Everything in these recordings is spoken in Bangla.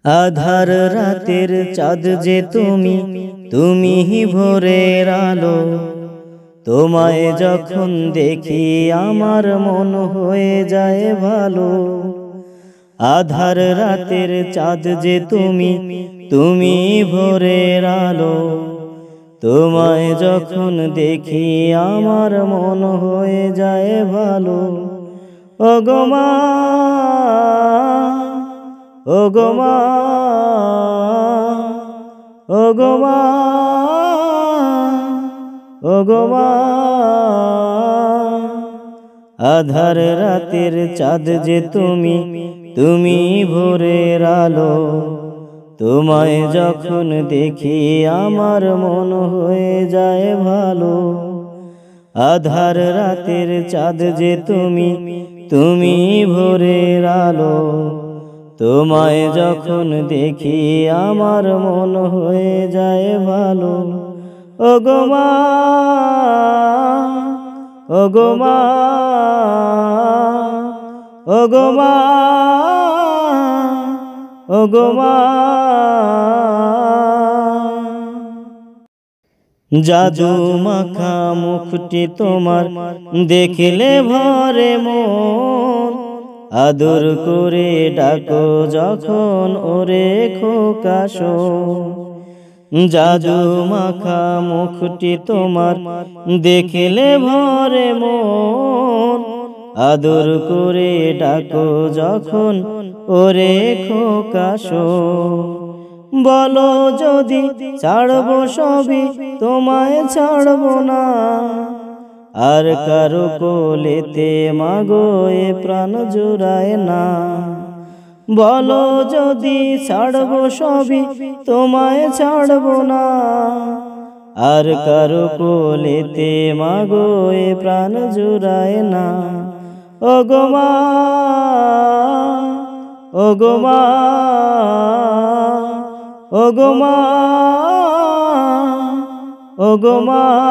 আধার রাতের চাঁদ যে তুমি, তুমি ভোরের আলো। তোমায় যখন দেখি আমার মন হয়ে যায় ভালো। আধার রাতের চাঁদ যে তুমি, তুমি ভোরের আলো। তোমায় যখন দেখি আমার মন হয়ে যায় ভালো। ওগো মা, ওগো মা, ওগো মা, ওগো মা। আধার রাতের চাঁদ যে তুমি, তুমি ভোরের আলো। তোমায় যখন দেখি আমার মন হয়ে যায় ভালো। আধার রাতের চাঁদ যে তুমি, তুমি ভোরের আলো। তোমায় যখন দেখি আমার মন হয়ে যায় ভালো। ওগো মা, ওগো মা, ওগো মা, ওগো মা। জাদু মাখা মুখটি তোমার দেখলে ভরে মন। আদর করে ডাকো যখন ওরে খোকা শোন। জাদু মাখা মুখটি তোমার দেখলে ভরে মন। আদর করে ডাকো যখন ওরে খোকা শোন। বলো যদি ছাড়বো সবই, তোমায় ছাড়বো না। আর কারো কোলেতে মাগো এ প্রাণ জুড়ায় না। বলো যদি ছাড়বো সবই, তোমায় ছাড়বো না। আর কারো কোলেতে মাগো এ প্রাণ জুড়ায় না। ওগো মা, ওগো মা, ওগো মা, ওগো মা।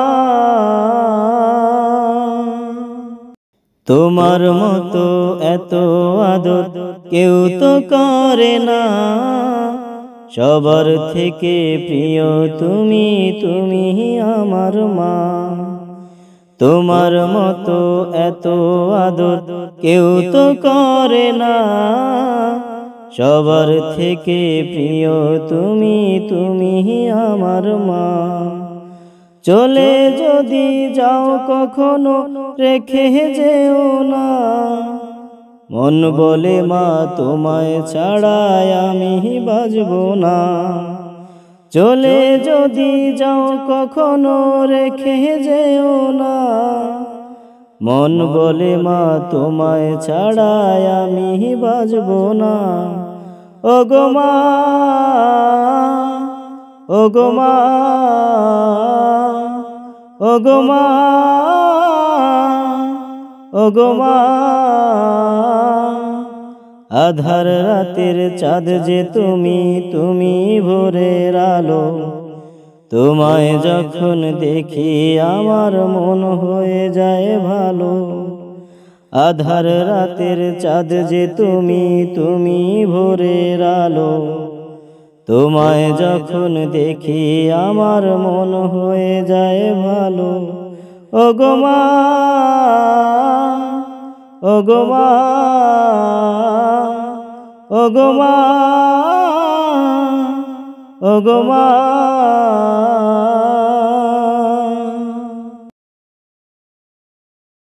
তোমার মতো এত আদর কেউ তো করে না। সবার থেকে প্রিয় তুমি, তুমি আমার মা। তোমার মতো এত আদর কেউ তো করে না। সবার থেকে প্রিয় তুমি, তুমি আমার মা। চলে যদি যাও কখনো রেখে যেও না। মন বলে মা তোমায় ছাড়াই আমি বাঁচবো না। চলে যদি যাও কখনো রেখে যেও না। মন বলে মা তোমায় ছাড়াই আমি বাঁচবো না। ওগো মা, ওগো মা, ওগো মা, ওগো মা। আধার রাতের চাঁদ যে তুমি, তুমি ভোরের আলো। তোমায় যখন দেখি আমার মন হয়ে যায় ভালো। আধার রাতের চাঁদ যে তুমি, তুমি ভোরের আলো। তোমায় যখন দেখি আমার মন হয়ে যায় ভালো। ওগো মা, ওগো মা, ওগো মা, ওগো মা।